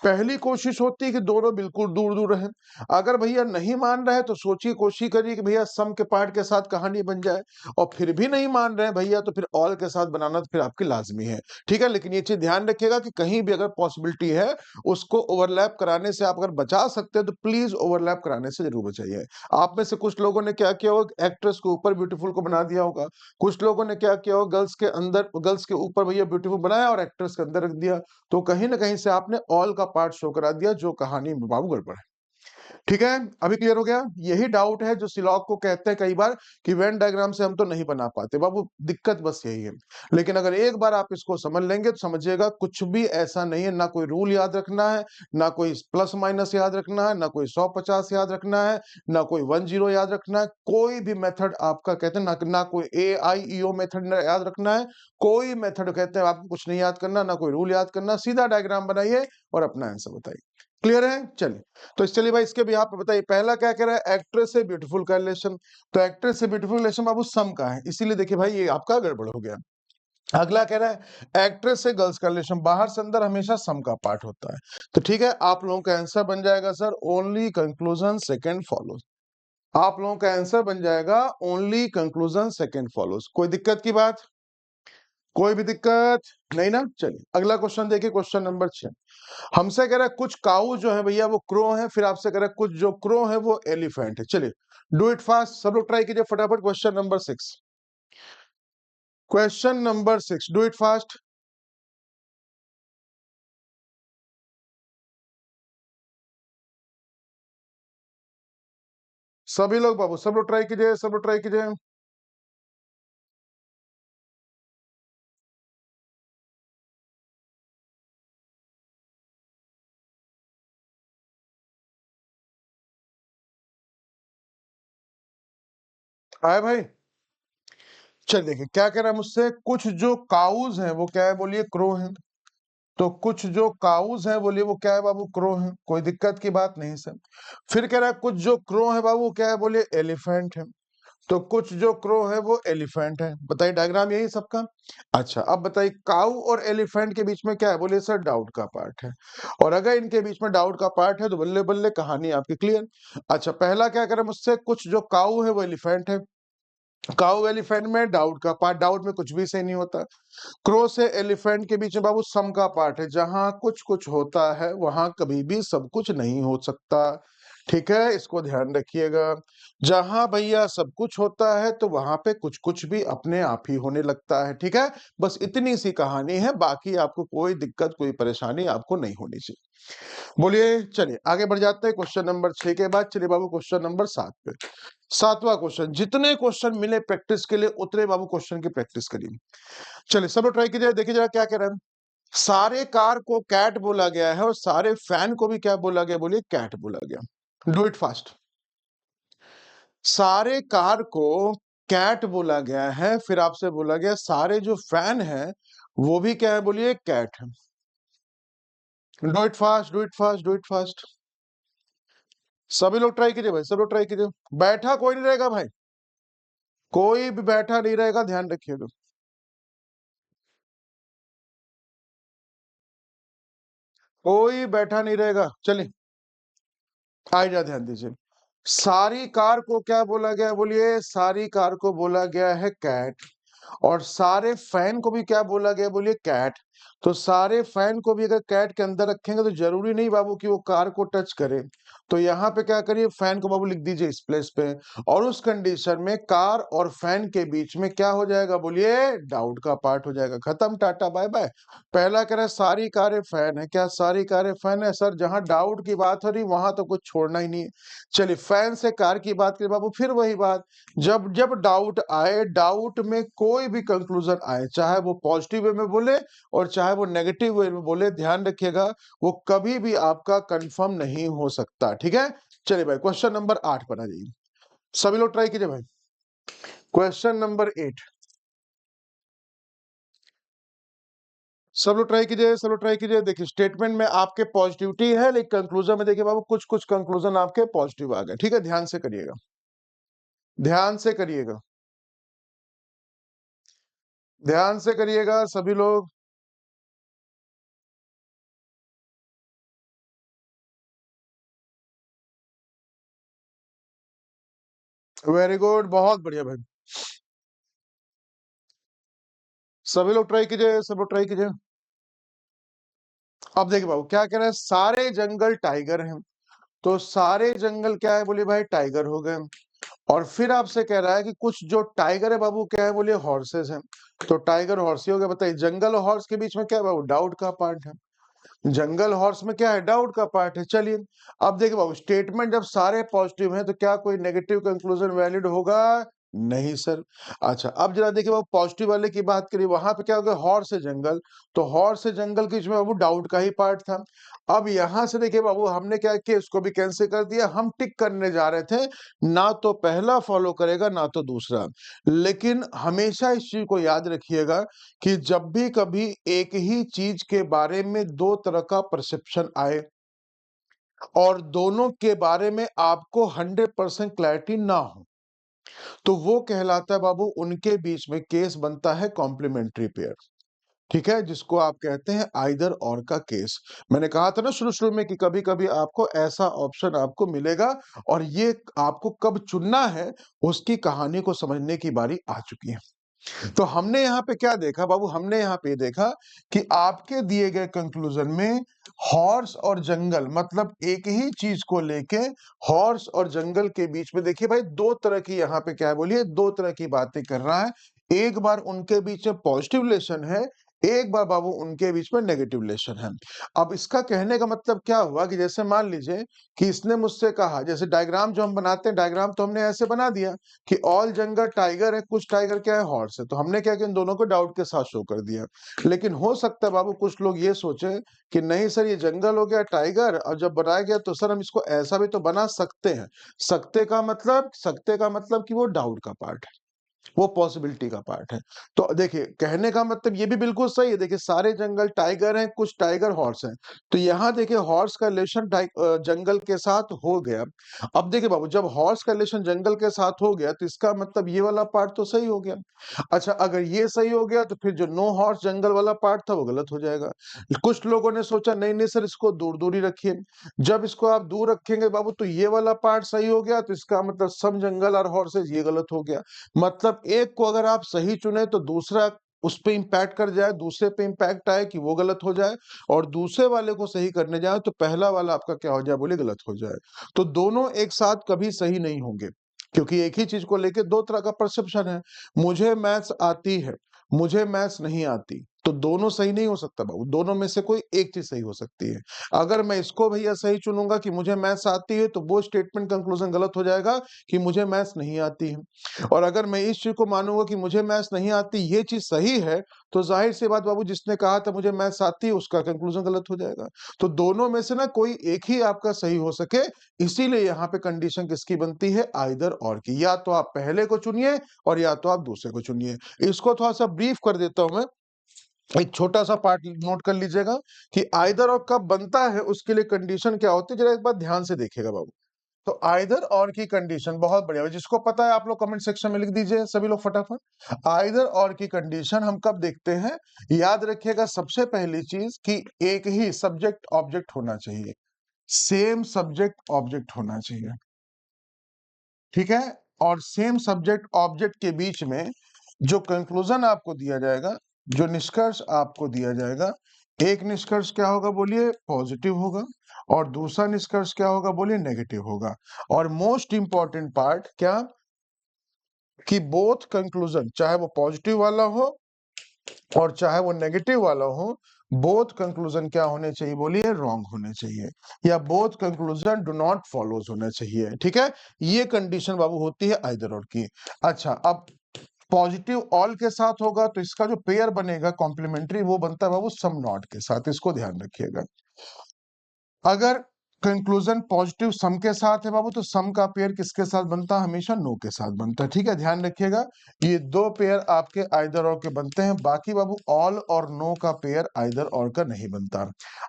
पहली कोशिश होती है कि दोनों बिल्कुल दूर-दूर रहें। अगर भैया नहीं मान रहे हैं तो सोचिए कोशिश करिए कि भैया सम के पार्ट के साथ कहानी बन जाए और फिर भी नहीं मान रहे हैं भैया तो फिर ऑल के साथ बनाना तो फिर आपकी लाज़मी है। ठीक है? लेकिन ये चीज़ ध्यान रखिएगा कि कहीं भी अगर पॉसिबिलिटी है उसको ओवरलैप कराने से आप अगर बचा सकते हैं तो प्लीज़ ओवरलैप कराने से ज़रूर बचाइए। आप में से कुछ लोगों ने क्या किया होगा एक्ट्रेस के ऊपर ब्यूटीफुल को बना दिया होगा। कुछ लोगों ने क्या किया होगा गर्ल्स के ऊपर भैया ब्यूटीफुल बनाया और एक्ट्रेस के अंदर रख दिया। तो कहीं न कहीं से आपने ऑल का पार्ट शो करा दिया जो कहानी में बाबू गड़बड़ है। ठीक है? अभी क्लियर हो गया? यही डाउट है जो सिलॉग को कहते हैं कई बार कि वेन डायग्राम से हम तो नहीं बना पाते। बाबू दिक्कत बस यही है। लेकिन अगर एक बार आप इसको समझ लेंगे तो समझिएगा कुछ भी ऐसा नहीं है, ना कोई रूल याद रखना है, ना कोई प्लस माइनस याद रखना है, ना कोई 100-50 याद रखना है, ना कोई 1-0 याद रखना है। कोई भी मेथड आपका कहते हैं ना कोई AIEO मेथड न याद रखना है, कोई मेथड कहते हैं आपको कुछ नहीं याद करना, ना कोई रूल याद करना, सीधा डायग्राम बनाइए और अपना आंसर बताइए। क्लियर है? चलिए। तो चलिए भाई इसके भी आप बताइए पहला क्या कह रहा है एक्ट्रेस से ब्यूटीफुल का रिलेशन। तो एक्ट्रेस से ब्यूटीफुल रिलेशन बाबू सम का है इसीलिए देखिए भाई ये आपका गड़बड़ हो गया। अगला कह रहा है एक्ट्रेस से गर्ल्स का रिलेशन बाहर से अंदर हमेशा सम का पार्ट होता है। तो ठीक है आप लोगों का आंसर बन जाएगा sir only conclusion second follows. आप लोगों का आंसर बन जाएगा ओनली कंक्लूजन सेकंड फॉलोज। कोई दिक्कत की बात? कोई भी दिक्कत नहीं ना? चलिए अगला क्वेश्चन देखिए क्वेश्चन नंबर 6। हमसे कह रहा है कुछ काऊ जो है भैया वो क्रो है फिर आपसे कह रहा है कुछ जो क्रो है वो एलिफेंट है। चलिए डू इट फास्ट सब लोग ट्राई कीजिए फटाफट question number 6। Question number 6 do it fast. सभी लोग बाबू सब लोग ट्राई कीजिए सब लोग ट्राई कीजिए। आए भाई चल देखिए क्या कह रहा है मुझसे कुछ जो काउज हैं वो क्या है बोलिए क्रो हैं। तो कुछ जो काउज हैं बोलिए वो क्या है बाबू क्रो हैं। कोई दिक्कत की बात नहीं सर। फिर कह रहा है कुछ जो क्रो है बाबू वो क्या है बोलिए एलिफेंट है। तो कुछ जो क्रो है वो एलिफेंट है। बताइए डायग्राम यही सबका। अच्छा अब बताइए काऊ और एलिफेंट के बीच में क्या है बोलिए सर डाउट का पार्ट है। और अगर इनके बीच में डाउट का पार्ट है तो बल्ले बल्ले कहानी आपकी क्लियर। अच्छा पहला क्या करें मुझसे कुछ जो काऊ है वो एलिफेंट है। काऊ एलिफेंट में डाउट का पार्ट डाउट में कुछ भी सही नहीं होता। क्रो से एलिफेंट के बीच में बाबू सम का पार्ट है जहां कुछ कुछ होता है वहां कभी भी सब कुछ नहीं हो सकता। ठीक है इसको ध्यान रखिएगा। जहां भैया सब कुछ होता है तो वहां पे कुछ कुछ भी अपने आप ही होने लगता है। ठीक है बस इतनी सी कहानी है बाकी आपको कोई दिक्कत कोई परेशानी आपको नहीं होनी चाहिए। बोलिए चलिए आगे बढ़ जाते हैं क्वेश्चन नंबर 6 के बाद चलिए बाबू क्वेश्चन नंबर 7 पे। सातवां क्वेश्चन जितने क्वेश्चन मिले प्रैक्टिस के लिए उतने बाबू क्वेश्चन की प्रैक्टिस करिए। चलिए सब लोग ट्राई कीजिए देखिए जरा क्या कह रहे हैं। सारे कार को कैट बोला गया है और सारे फैन को भी क्या बोला गया बोलिए कैट बोला गया। Do it fast. सारे कार को कैट बोला गया है फिर आपसे बोला गया सारे जो फैन है वो भी क्या है बोलिए कैट है। Do it fast do it fast do it fast. सभी लोग ट्राई कीजिए भाई सब लोग ट्राई कीजिए। बैठा कोई नहीं रहेगा भाई। कोई भी बैठा नहीं रहेगा ध्यान रखिएगा। कोई बैठा नहीं रहेगा चलिए आइए ध्यान दीजिए। सारी कार को क्या बोला गया बोलिए सारी कार को बोला गया है कैट। और सारे फैन को भी क्या बोला गया बोलिए कैट। तो सारे फैन को भी अगर कैट के अंदर रखेंगे तो जरूरी नहीं बाबू कि वो कार को टच करे। तो यहाँ पे क्या करिए फैन को बाबू लिख दीजिए इस प्लेस पे। और उस कंडीशन में कार और फैन के बीच में क्या हो जाएगा बोलिए डाउट का पार्ट हो जाएगा खत्म टाटा बाय बाय। पहला कह रहा है सारी कारें फैन है क्या सारी कारें फैन है सर जहां डाउट की बात हो रही वहां तो कुछ छोड़ना ही नहीं है। चलिए फैन से कार की बात करें बाबू फिर वही बात। जब जब डाउट आए डाउट में कोई भी कंक्लूजन आए चाहे वो पॉजिटिव वे में बोले और चाहे वो नेगेटिव वे में बोले ध्यान रखिएगा वो कभी भी आपका कंफर्म नहीं हो सकता। ठीक है चलिए भाई क्वेश्चन नंबर 8 पर आ जाइए। सभी लोग ट्राई कीजिए भाई। Question number 8। सब लोग ट्राई कीजिए देखिए स्टेटमेंट में आपके पॉजिटिविटी है लेकिन कंक्लूजन में देखिए बाबू कुछ कुछ कंक्लूजन आपके पॉजिटिव आ गए। ठीक है ध्यान से करिएगा। ध्यान से करिएगा। ध्यान से करिएगा सभी लोग। वेरी गुड, बहुत बढ़िया भाई। सभी लोग ट्राई कीजिए, सब लोग ट्राई कीजिए। अब देखिए बाबू क्या कह रहे हैं, सारे जंगल टाइगर हैं, तो सारे जंगल क्या है बोलिए भाई, टाइगर हो गए। और फिर आपसे कह रहा है कि कुछ जो टाइगर है बाबू क्या है बोलिए, हॉर्सेस हैं। तो टाइगर हॉर्स ही हो गया। बताइए जंगल और हॉर्स के बीच में क्या है बाबू, डाउट का पार्ट है। जंगल हॉर्स में क्या है, डाउट का पार्ट है। चलिए अब देखिए बाबू, स्टेटमेंट जब सारे पॉजिटिव हैं तो क्या कोई नेगेटिव कंक्लूजन वैलिड होगा? नहीं सर। अच्छा अब जरा देखिए बाबू, पॉजिटिव वाले की बात करिए, वहां पे क्या हो गया, हॉर्स है जंगल, तो हॉर्स है जंगल के बीच में बाबू डाउट का ही पार्ट था। अब यहां से देखिए बाबू, हमने क्या किया, इसको भी कैंसिल कर दिया। हम टिक करने जा रहे थे, ना तो पहला फॉलो करेगा ना तो दूसरा। लेकिन हमेशा इस चीज को याद रखिएगा कि जब भी कभी एक ही चीज के बारे में दो तरह का परसेप्शन आए और दोनों के बारे में आपको 100% क्लैरिटी ना हो, तो वो कहलाता है बाबू, उनके बीच में केस बनता है कॉम्प्लीमेंट्री पेयर। ठीक है, जिसको आप कहते हैं आइदर और का केस। मैंने कहा था ना शुरू शुरू में कि कभी कभी आपको ऐसा ऑप्शन आपको मिलेगा, और ये आपको कब चुनना है उसकी कहानी को समझने की बारी आ चुकी है। तो हमने यहाँ पे क्या देखा बाबू, हमने यहाँ पे देखा कि आपके दिए गए कंक्लूजन में हॉर्स और जंगल, मतलब एक ही चीज को लेके हॉर्स और जंगल के बीच में देखिए भाई, दो तरह की यहाँ पे क्या है बोलिए, दो तरह की बातें कर रहा है। एक बार उनके बीच में पॉजिटिव रिलेशन है, एक बार बाबू उनके बीच में नेगेटिव रिलेशन है। अब इसका कहने का मतलब क्या हुआ कि जैसे मान लीजिए कि इसने मुझसे कहा, जैसे डायग्राम जो हम बनाते हैं, डायग्राम तो हमने ऐसे बना दिया कि ऑल जंगल टाइगर है, कुछ टाइगर क्या है, हॉर्स है, तो हमने क्या किया, इन दोनों को डाउट के साथ शो कर दिया। लेकिन हो सकता है बाबू कुछ लोग ये सोचे कि नहीं सर, ये जंगल हो गया टाइगर, और जब बनाया गया तो सर हम इसको ऐसा भी तो बना सकते हैं। सकते का मतलब कि वो डाउट का पार्ट है, वो पॉसिबिलिटी का पार्ट है। तो देखिए कहने का मतलब ये भी बिल्कुल सही है। देखिए सारे जंगल टाइगर हैं, कुछ टाइगर हॉर्स हैं, तो यहाँ देखिए हॉर्स का रिलेशन जंगल के साथ हो गया। अब देखिए बाबू, जब हॉर्स का रिलेशन जंगल के साथ हो गया तो इसका मतलब ये वाला पार्ट तो सही हो गया। अच्छा अगर ये सही हो गया तो फिर जो नो हॉर्स जंगल वाला पार्ट था वो गलत हो जाएगा। कुछ लोगों ने सोचा नहीं नहीं सर, इसको दूर दूर ही रखिए। जब इसको आप दूर रखेंगे बाबू तो ये वाला पार्ट सही हो गया, तो इसका मतलब सब जंगल और हॉर्सेस ये गलत हो गया। मतलब एक को अगर आप सही चुने तो दूसरा उस पे इंपैक्ट कर जाए, दूसरे पे इंपैक्ट आए कि वो गलत हो जाए, और दूसरे वाले को सही करने जाए तो पहला वाला आपका क्या हो जाए बोले, गलत हो जाए। तो दोनों एक साथ कभी सही नहीं होंगे, क्योंकि एक ही चीज को लेके दो तरह का परसेप्शन है। मुझे मैथ्स आती है, मुझे मैथ्स नहीं आती, तो दोनों सही नहीं हो सकता बाबू, दोनों में से कोई एक चीज सही हो सकती है। अगर मैं इसको भैया सही चुनूंगा कि मुझे मैथ्स आती है, तो वो स्टेटमेंट कंक्लूजन गलत हो जाएगा कि मुझे मैथ्स नहीं आती है। और अगर मैं इस चीज को मानूंगा कि मुझे मैथ्स नहीं आती, ये चीज सही है, तो जाहिर सी बात बाबू, जिसने कहा था मुझे मैथ्स आती है उसका कंक्लूजन गलत हो जाएगा। तो दोनों में से ना कोई एक ही आपका सही हो सके, इसीलिए यहाँ पे कंडीशन किसकी बनती है, आइदर और की। या तो आप पहले को चुनिए और या तो आप दूसरे को चुनिए। इसको थोड़ा सा ब्रीफ कर देता हूं मैं, एक छोटा सा पार्ट नोट कर लीजिएगा कि आइदर और कब बनता है, उसके लिए कंडीशन क्या होती है, जरा एक बार ध्यान से देखिएगा बाबू। तो आइदर और की कंडीशन बहुत बढ़िया है, जिसको पता है आप लोग कमेंट सेक्शन में लिख दीजिए सभी लोग फटाफट। आइदर और की कंडीशन हम कब देखते हैं, याद रखिएगा सबसे पहली चीज कि एक ही सब्जेक्ट ऑब्जेक्ट होना चाहिए, सेम सब्जेक्ट ऑब्जेक्ट होना चाहिए। ठीक है, और सेम सब्जेक्ट ऑब्जेक्ट के बीच में जो कंक्लूजन आपको दिया जाएगा, जो निष्कर्ष आपको दिया जाएगा, एक निष्कर्ष क्या होगा बोलिए, पॉजिटिव होगा, और दूसरा निष्कर्ष क्या होगा बोलिए, नेगेटिव होगा। और मोस्ट इंपॉर्टेंट पार्ट क्या, कि बोथ कंक्लूजन, चाहे वो पॉजिटिव वाला हो और चाहे वो नेगेटिव वाला हो, बोथ कंक्लूजन क्या होने चाहिए बोलिए, रॉन्ग होने चाहिए, या both conclusion do not follows होने चाहिए। ठीक है, ये कंडीशन बाबू होती है आइदर और की। अच्छा अब पॉजिटिव ऑल के साथ होगा तो इसका जो पेयर बनेगा कॉम्प्लीमेंट्री, वो बनता है बाबू सम नॉट के साथ, इसको ध्यान रखिएगा। अगर कंक्लूजन पॉजिटिव सम के साथ है बाबू, तो सम का पेयर किसके साथ बनता है, हमेशा नो के साथ बनता है। ठीक है, ध्यान रखिएगा, ये दो पेयर आपके आइदर और के बनते हैं, बाकी बाबू ऑल और नो का पेयर आइदर और का नहीं बनता।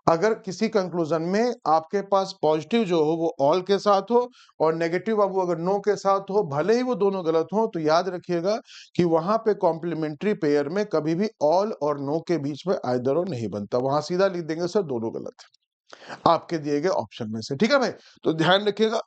अगर किसी कंक्लूजन में आपके पास पॉजिटिव जो हो वो ऑल के साथ हो, और नेगेटिव बाबू अगर नो के साथ हो, भले ही वो दोनों गलत हो, तो याद रखिएगा कि वहां पे कॉम्प्लीमेंट्री पेयर में कभी भी ऑल और नो के बीच में आइदर और नहीं बनता, वहां सीधा लिख देंगे सर दोनों गलत है आपके दिए गए ऑप्शन में से। ठीक है भाई, तो ध्यान रखिएगा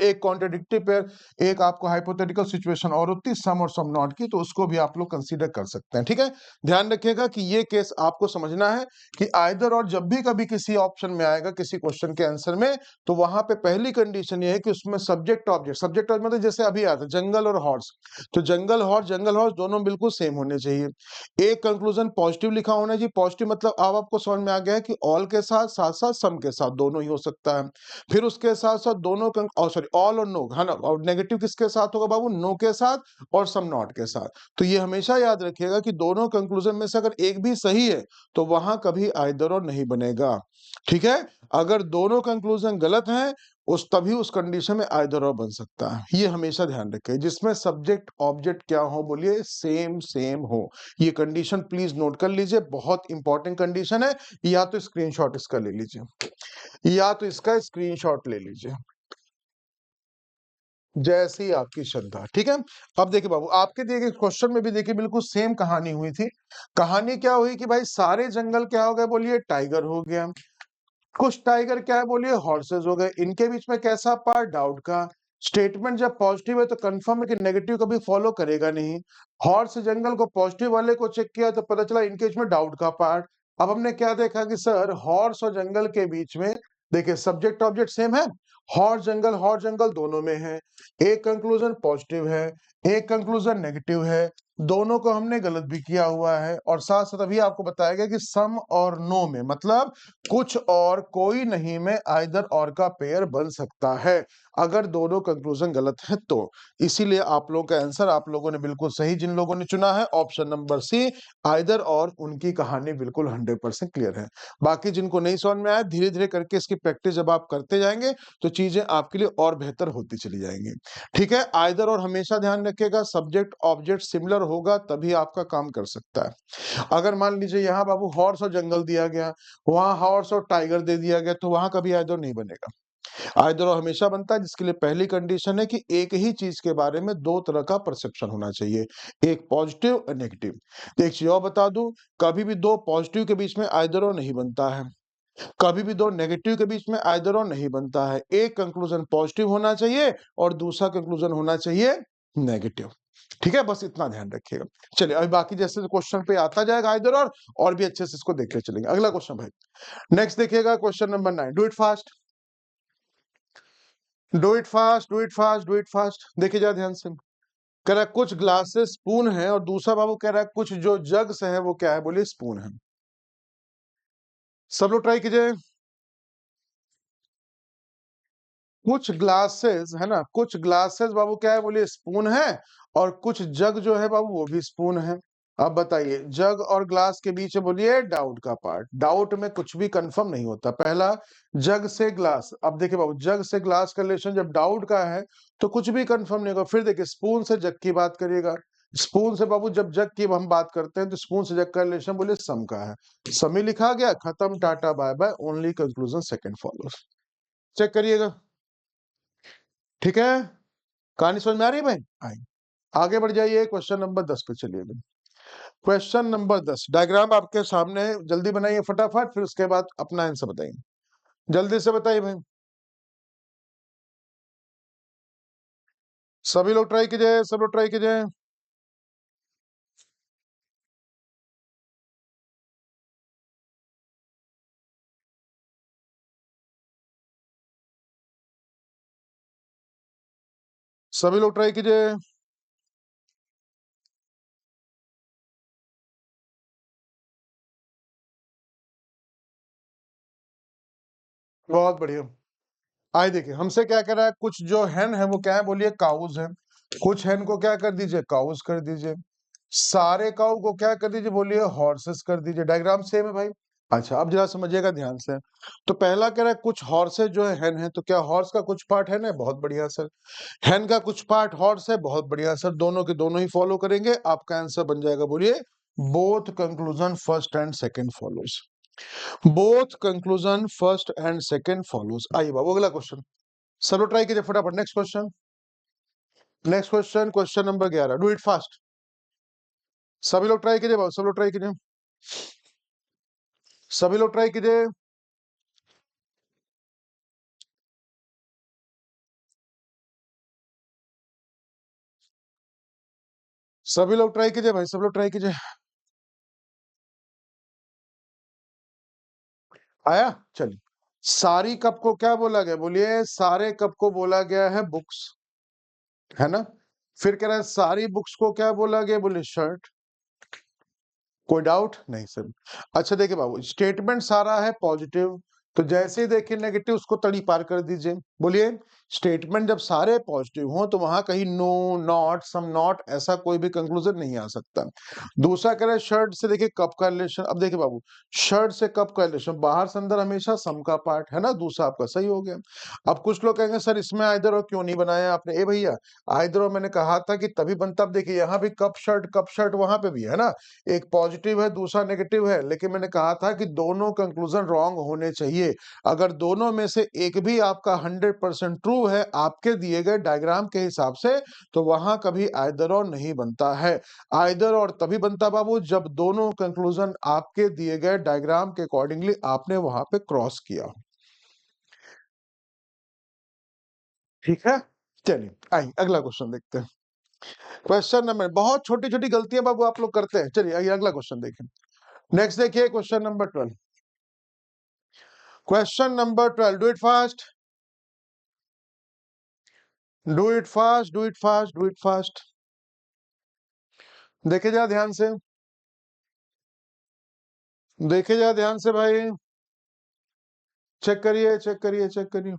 एक कॉन्ट्राडिक्टिव पेयर, एक आपको हाइपोथेटिकल सिचुएशन और होती सम और सम नॉट की, तो उसको भी आप लोग कंसीडर कर सकते हैं। ठीक है, ध्यान रखिएगा कि ये केस आपको समझना है कि आइदर और जब भी कभी किसी ऑप्शन में आएगा किसी क्वेश्चन के आंसर में, तो वहां पे पहली कंडीशन ये है कि उसमें सब्जेक्ट ऑब्जेक्ट, सब्जेक्ट ऑब्जेक्ट मतलब जैसे अभी आता जंगल और हॉर्स, तो जंगल हॉर्स दोनों बिल्कुल सेम होने चाहिए। एक कंक्लूजन पॉजिटिव लिखा होना चाहिए। पॉजिटिव मतलब अब आपको समझ में आ गया है कि ऑल के साथ साथ साथ सम के साथ दोनों ही हो सकता है। फिर उसके साथ साथ दोनों सॉरी ऑल और नो है ना, और नेगेटिव किसके साथ होगा बाबू, नो के साथ और सम नॉट के साथ। तो ये हमेशा याद रखिएगा कि दोनों कंक्लूजन में से अगर एक भी सही है तो वहां कभी आइदर और नहीं बनेगा। ठीक है, अगर दोनों कंक्लूजन गलत हैं उस तभी उस कंडीशन में आइदर और बन सकता है। ये हमेशा ध्यान रखें, जिसमें सब्जेक्ट ऑब्जेक्ट क्या हो, बोलिए सेम सेम हो। ये कंडीशन प्लीज नोट कर लीजिए, बहुत इंपॉर्टेंट कंडीशन है। या तो स्क्रीनशॉट इसका ले लीजिए, या तो इसका स्क्रीनशॉट ले लीजिए, जैसी आपकी श्रद्धा। ठीक है, अब देखिए बाबू, आपके दिए गए क्वेश्चन में भी देखिए बिल्कुल सेम कहानी हुई थी। कहानी क्या हुई कि भाई सारे जंगल क्या हो गए, बोलिए टाइगर हो गया, कुछ टाइगर क्या है, बोलिए हॉर्सेस हो गए। इनके बीच में कैसा पार्ट, डाउट का। स्टेटमेंट जब पॉजिटिव है तो कंफर्म है कि नेगेटिव कभी फॉलो करेगा नहीं। हॉर्स जंगल को पॉजिटिव वाले को चेक किया तो पता चला इनके बीच में डाउट का पार्ट। अब हमने क्या देखा कि सर हॉर्स और जंगल के बीच में देखिए सब्जेक्ट ऑब्जेक्ट सेम है, हॉर्स जंगल दोनों में है। एक कंक्लूजन पॉजिटिव है, एक कंक्लूजन नेगेटिव है, दोनों को हमने गलत भी किया हुआ है। और साथ साथ अभी आपको बताया गया कि सम और नो में मतलब कुछ और कोई नहीं में आइदर और का पेयर बन सकता है अगर दोनों कंक्लूजन गलत है तो। इसीलिए आप लोगों का आंसर आप लोगों ने बिल्कुल सही जिन लोगों ने चुना है ऑप्शन नंबर सी, आइदर और, उनकी कहानी बिल्कुल 100% क्लियर है। बाकी जिनको नहीं समझ में आया धीरे धीरे करके इसकी प्रैक्टिस जब आप करते जाएंगे तो चीजें आपके लिए और बेहतर होती चली जाएंगी। ठीक है, आइदर और हमेशा ध्यान रखिएगा, सब्जेक्ट ऑब्जेक्ट सिमिलर होगा तभी आपका काम कर सकता है। अगर मान लीजिए यहाँ बाबू हॉर्स और जंगल दिया गया, वहां हॉर्स और टाइगर दे दिया गया, तो वहां कभी आइदर नहीं बनेगा। आइदर और हमेशा बनता है, जिसके लिए पहली कंडीशन है कि एक ही चीज के बारे में दो तरह का परसेप्शन होना चाहिए, एक पॉजिटिव और नेगेटिव। एक चीज और बता दूं, कभी भी दो पॉजिटिव के बीच में आइदर और नहीं बनता है, कभी भी दो नेगेटिव के बीच में आइदर और नहीं बनता है। एक कंक्लूजन पॉजिटिव होना चाहिए और दूसरा कंक्लूजन होना चाहिए नेगेटिव। ठीक है, बस इतना ध्यान रखिएगा। चलिए अभी बाकी जैसे क्वेश्चन पे आता जाएगा आइदर और भी अच्छे से इसको देखते चलेंगे। अगला क्वेश्चन भाई, नेक्स्ट देखिएगा question number 9। Do it fast, do it fast, do it fast, do it fast. देखिए जरा ध्यान से, कह रहा है कुछ ग्लासेस स्पून है और दूसरा बाबू कह रहा है कुछ जो जग्स है वो क्या है, बोलिए स्पून है। सब लोग ट्राई कीजिए। कुछ ग्लासेस है ना, कुछ ग्लासेस बाबू क्या है, बोलिए स्पून है, और कुछ जग जो है बाबू वो भी स्पून है। अब बताइए जग और ग्लास के बीच में बोलिए डाउट का पार्ट। डाउट में कुछ भी कंफर्म नहीं होता। पहला जग से ग्लास, अब देखिए बाबू जग से ग्लास का रिलेशन जब डाउट का है तो कुछ भी कंफर्म नहीं होगा। फिर देखिए स्पून से जग की बात करिएगा, स्पून से बाबू जब जग की हम बात करते हैं तो स्पून से जग का रिलेशन बोलिए सम का है। समी लिखा गया, खत्म, tata bye bye, only conclusion second follows. Check करिएगा। ठीक है, कहानी समझ में आ रही है भाई? आई, आगे बढ़ जाइए, क्वेश्चन नंबर 10 पे चलिए। क्वेश्चन नंबर 10, डायग्राम आपके सामने है, जल्दी बनाइए फटाफट, फिर उसके बाद अपना आंसर बताइए, जल्दी से बताइए भाई। सभी लोग ट्राई कीजिए, सब लोग ट्राई कीजिए। सभी लोग ट्राई कीजिए। बहुत बढ़िया। आइए देखिए हमसे क्या कह रहा है, कुछ जो हैन है वो क्या है, बोलिए काउज है। कुछ हैन को क्या कर दीजिए, काउज कर दीजिए। सारे काउ को क्या कर दीजिए, बोलिए हॉर्सेस कर दीजिए। डायग्राम सेम है भाई। अच्छा अब जरा समझिएगा ध्यान से। तो पहला कह रहा है कुछ हॉर्सेस जो है हैन है, तो क्या हॉर्स का कुछ पार्ट हैन है, बहुत बढ़िया सर। हैन का कुछ पार्ट हॉर्स है, बहुत बढ़िया सर। दोनों के दोनों ही फॉलो करेंगे, आपका आंसर बन जाएगा, बोलिए both conclusion first and second follows. Both conclusion first and second follows. आइए बाबू अगला क्वेश्चन, सब लोग ट्राई कीजिए फटाफट। Next question, next question, question number 11। Do it fast, सभी लोग ट्राई कीजिए बाबू, सब लोग ट्राई कीजिए, सभी लोग ट्राई कीजिए। सभी लोग ट्राई कीजिए भाई, सब लोग ट्राई कीजिए। आया? चलिए। सारी कप को क्या बोला गया? बोलिए, सारे कप को बोला गया है बुक्स, है ना? फिर कह रहा है सारी बुक्स को क्या बोला गया? बोलिए शर्ट। कोई डाउट नहीं सर। अच्छा देखिए बाबू, स्टेटमेंट सारा है पॉजिटिव, तो जैसे ही देखिए नेगेटिव उसको तड़ी पार कर दीजिए। बोलिए, स्टेटमेंट जब सारे पॉजिटिव हो तो वहां कहीं नो, नॉट, सम नॉट, ऐसा कोई भी कंक्लूजन नहीं आ सकता। दूसरा कह रहा है शर्ट से देखिए कप का रिलेशन। अब देखिए बाबू, शर्ट से कप का रिलेशन, बाहर से अंदर हमेशा सम का पार्ट है ना, दूसरा आपका सही हो गया। अब कुछ लोग कहेंगे सर इसमें आइदर और क्यों नहीं बनाया आपने? ए भैया, आइदर और मैंने कहा था कि तभी बनता। अब देखिए यहाँ भी कप शर्ट वहां पे भी है ना, एक पॉजिटिव है दूसरा नेगेटिव है, लेकिन मैंने कहा था कि दोनों कंक्लूजन रॉन्ग होने चाहिए। अगर दोनों में से एक भी आपका 100% ट्रू है आपके दिए गए डायग्राम के हिसाब से, तो वहां कभी आइदर और नहीं बनता है। आइदर और तभी बनता बाबू जब दोनों कंक्लूजन आपके दिए गए डायग्राम के अकॉर्डिंगली आपने वहां पे क्रॉस किया। ठीक है, चलिए आइए अगला क्वेश्चन देखते हैं। क्वेश्चन नंबर, बहुत छोटी छोटी गलतियां बाबू आप लोग करते हैं। चलिए आइए अगला क्वेश्चन देखें। नेक्स्ट देखिए question number 12। Question number 12, do it fast, do it fast, do it fast, do it fast. देखे जा ध्यान से, देखे जा ध्यान से भाई, चेक करिए, चेक करिए, चेक करिए।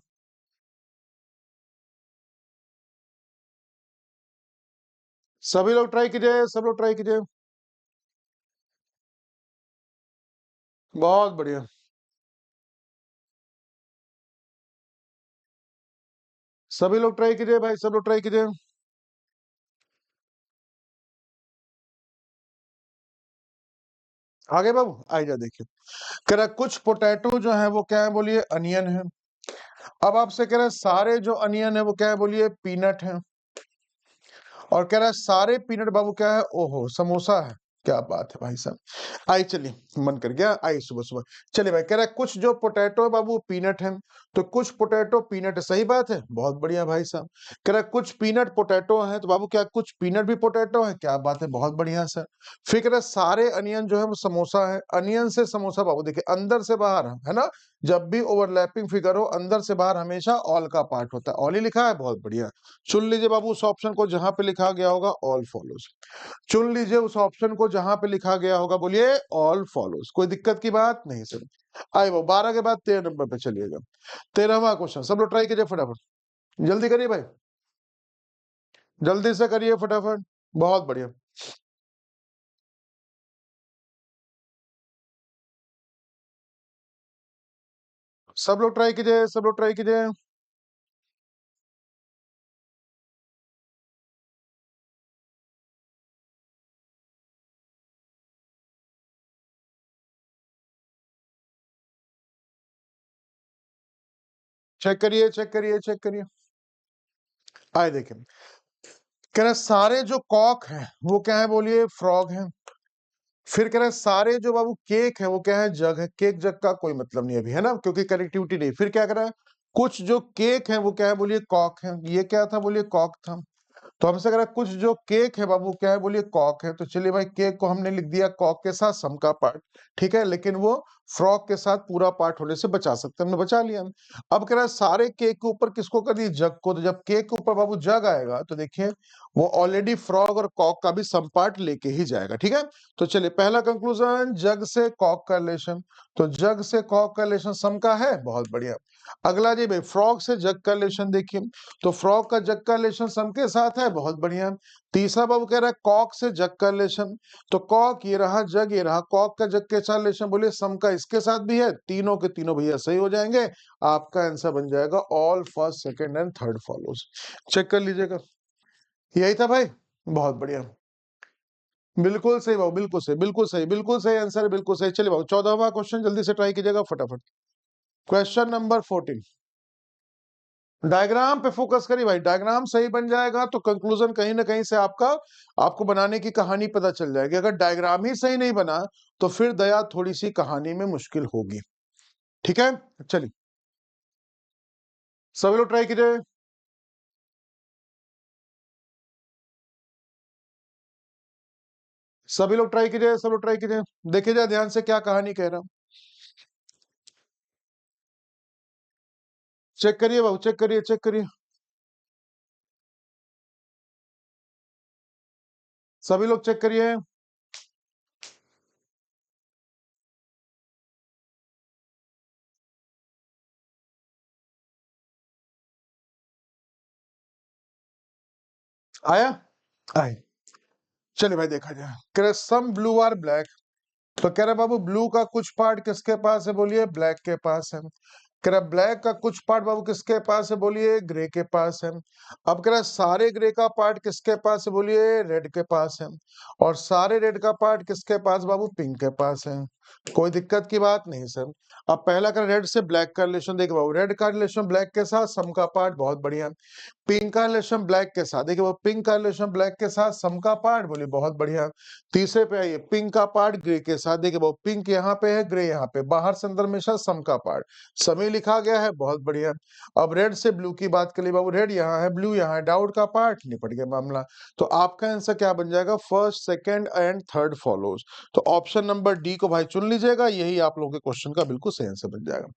सभी लोग ट्राई कीजिए, सब लोग ट्राई कीजिए। बहुत बढ़िया। सभी लोग ट्राई कीजिए भाई, सब लोग ट्राई कीजिए। आगे बाबू आइए जा देखिए। कह रहा है कुछ पोटैटो जो है वो क्या है? बोलिए अनियन है। अब आपसे कह रहा है सारे जो अनियन है वो क्या है? बोलिए पीनट है। और कह रहा है सारे पीनट बाबू क्या है? ओहो समोसा है। क्या बात है भाई साहब। आई चलिए, मन कर गया, आई सुबह सुबह। चलिए भाई, कह रहा है कुछ जो पोटैटो है बाबू पीनट है, तो कुछ पोटैटो पीनट है, सही बात है, बहुत बढ़िया भाई साहब। कह रहा है कुछ पीनट पोटैटो है, तो बाबू क्या कुछ पीनट भी पोटैटो है? क्या बात है, बहुत बढ़िया सर। फिर कह रहा है सारे अनियन जो है वो समोसा है। अनियन से समोसा बाबू देखिए अंदर से बाहर है ना, जब भी ओवरलैपिंग फिगर हो अंदर से बाहर हमेशा ऑल का पार्ट होता है। ऑल ही लिखा है, बहुत बढ़िया। चुन लीजिए बाबू उस ऑप्शन को जहां पे लिखा गया होगा ऑल फॉलोज। चुन लीजिए उस ऑप्शन को जहां पे लिखा गया होगा, बोलिए ऑल फॉलोज। कोई दिक्कत की बात नहीं सर। आए वो 12 के बाद 13 नंबर पे चलिएगा। 13वां क्वेश्चन, सब लोग ट्राई कीजिए फटाफट, जल्दी करिए भाई, जल्दी से करिए फटाफट। बहुत बढ़िया। सब लोग ट्राई कीजिए, सब लोग ट्राई कीजिए। चेक करिए, चेक करिए, चेक करिए। आए देखिए, कह रहा है सारे जो कॉक है वो क्या है? बोलिए फ्रॉग है। फिर कह रहा है सारे जो बाबू केक है वो क्या है? जग है। केक जग का कोई मतलब नहीं अभी, है ना, क्योंकि कनेक्टिविटी नहीं। फिर क्या कर रहा है? कुछ जो केक है वो क्या है? बोलिए कॉक है। ये क्या था? बोलिए कॉक था। तो हमसे कह रहा है कुछ जो केक है बाबू क्या है? बोलिए कॉक है। तो चलिए भाई, केक को हमने लिख दिया कॉक के साथ सम का पार्ट, ठीक है, लेकिन वो फ्रॉक के साथ पूरा पार्ट होने से बचा सकते हैं, हमने बचा लिया। अब कह रहा है सारे केक के ऊपर किसको कर दिए? जग को। तो जब केक के ऊपर बाबू जग आएगा तो देखिए वो ऑलरेडी फ्रॉग और कॉक का भी सम पार्ट लेके ही जाएगा, ठीक है। तो चलिए पहला कंक्लूजन, जग से कॉक का रिलेशन, तो जग से कॉक का रिलेशन सम का है, बहुत बढ़िया। अगला जी भाई, फ्रॉग से जग का रिलेशन देखिए, तो फ्रॉग का जग का रिलेशन सम के साथ है, बहुत बढ़िया। तीसरा बाबू कह रहा है कॉक से जग का रिलेशन, तो कॉक ये रहा, जग ये रहा, कॉक का जग के साथ रिलेशन, बोलिए सम का इसके साथ भी है। तीनों के तीनों भैया सही हो जाएंगे। आपका आंसर बन जाएगा all first second and third follows. Check कर लीजिएगा। यही था भाई, बहुत बढ़िया। बिल्कुल सही बाबू, बिल्कुल सही, बिल्कुल सही, बिल्कुल सही आंसर है, बिल्कुल सही। चलिए बाबू 14वां क्वेश्चन जल्दी से ट्राई कीजिएगा फटाफट। Question number 14। डायग्राम पे फोकस करिए भाई, डायग्राम सही बन जाएगा तो कंक्लूजन कहीं ना कहीं से आपका, आपको बनाने की कहानी पता चल जाएगी। अगर डायग्राम ही सही नहीं बना तो फिर दया थोड़ी सी कहानी में मुश्किल होगी, ठीक है। चलिए सभी लोग ट्राई कीजिए। सभी लोग ट्राई कीजिए, सब लोग ट्राई कीजिए। देखिए जाए ध्यान से क्या कहानी कह रहा हूं। चेक करिए बाबू, चेक करिए, चेक करिए। सभी लोग चेक करिए। आया? आए। चलिए भाई देखा जाए। कह रहे सम ब्लू आर ब्लैक। तो कह रहे बाबू ब्लू का कुछ पार्ट किसके पास है, बोलिए ब्लैक के पास है। कह रहा ब्लैक का कुछ पार्ट बाबू किसके पास है, बोलिए ग्रे के पास है। अब कह रहा सारे ग्रे का पार्ट किसके पास है, बोलिए रेड के पास है। और सारे रेड का पार्ट किसके पास बाबू, पिंक के पास है। कोई दिक्कत की बात नहीं सर। अब पहला कर रेड से ब्लैक का रिलेशन देखो बाबू, रेड का रिलेशन ब्लैक के साथ, सम का पार्ट बहुत बढ़िया। पिंक का रिलेशन ब्लैक के साथ, देखिए वो पिंक का रिलेशन ब्लैक के साथ, सम का पार्ट, बोलिए बहुत बढ़िया। तीसरे पे आइए, पिंक का पार्ट ग्रे के साथ, देखिए वो पिंक यहाँ पे है, ग्रे यहाँ पे, बाहर से अंदर हमेशा सम का पार्ट, समय लिखा गया है, बहुत बढ़िया। अब रेड से ब्लू की बात करिए बाबू, रेड यहाँ है, ब्लू यहाँ है, डाउट का पार्ट, निपट गया मामला। तो आपका आंसर क्या बन जाएगा, first, second and third follows. तो ऑप्शन नंबर डी को भाई चुन लीजिएगा, यही आप लोगों के क्वेश्चन का बिल्कुल सही आंसर बन जाएगा।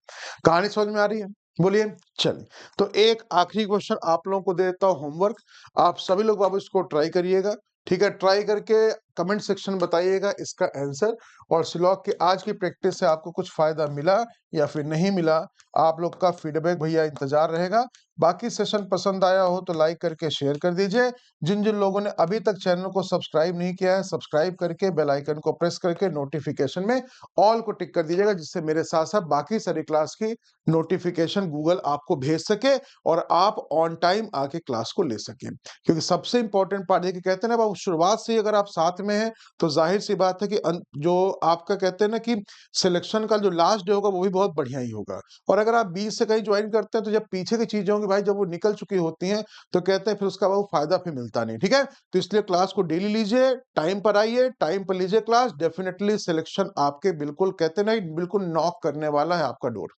कहानी समझ में आ रही है, बोलिए। चलिए, तो एक आखिरी क्वेश्चन आप लोगों को दे देता हूं होमवर्क। आप सभी लोग बाबू इसको ट्राई करिएगा, ठीक है। ट्राई करके कमेंट सेक्शन में बताइएगा इसका आंसर। और श्लोक की आज की प्रैक्टिस से आपको कुछ फायदा मिला या फिर नहीं मिला, आप लोग का फीडबैक भैया इंतजार रहेगा। बाकी सेशन पसंद आया हो तो लाइक करके शेयर कर दीजिए। जिन जिन लोगों ने अभी तक चैनल को सब्सक्राइब नहीं किया है, सब्सक्राइब करके बेल आइकन को प्रेस करके नोटिफिकेशन में ऑल को टिक कर दीजिएगा, जिससे मेरे साथ साथ बाकी सारी क्लास की नोटिफिकेशन गूगल आपको भेज सके और आप ऑन टाइम आके क्लास को ले सके। क्योंकि सबसे इंपॉर्टेंट पार्ट है कि कहते हैं ना बाबू, शुरुआत से ही अगर आप साथ में हैं तो जाहिर सी बात है कि जो आपका कहते हैं ना कि सिलेक्शन का जो लास्ट डे होगा वो भी बहुत बढ़िया ही होगा। और अगर आप बीच से कहीं ज्वाइन करते हैं तो जब पीछे की चीजें होंगी भाई, जब वो निकल चुकी होती हैं तो कहते हैं फिर उसका वो फायदा फिर मिलता नहीं, ठीक है। तो इसलिए क्लास को डेली लीजिए, टाइम पर आइए, टाइम पर लीजिए क्लास, डेफिनेटली सिलेक्शन आपके बिल्कुल कहते ना बिल्कुल नॉक करने वाला है आपका डोर,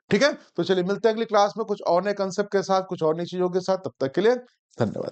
ठीक है। तो चलिए मिलते हैं अगली क्लास में कुछ और नए कंसेप्ट के साथ, कुछ और नई चीजों के साथ। तब तक के लिए धन्यवाद।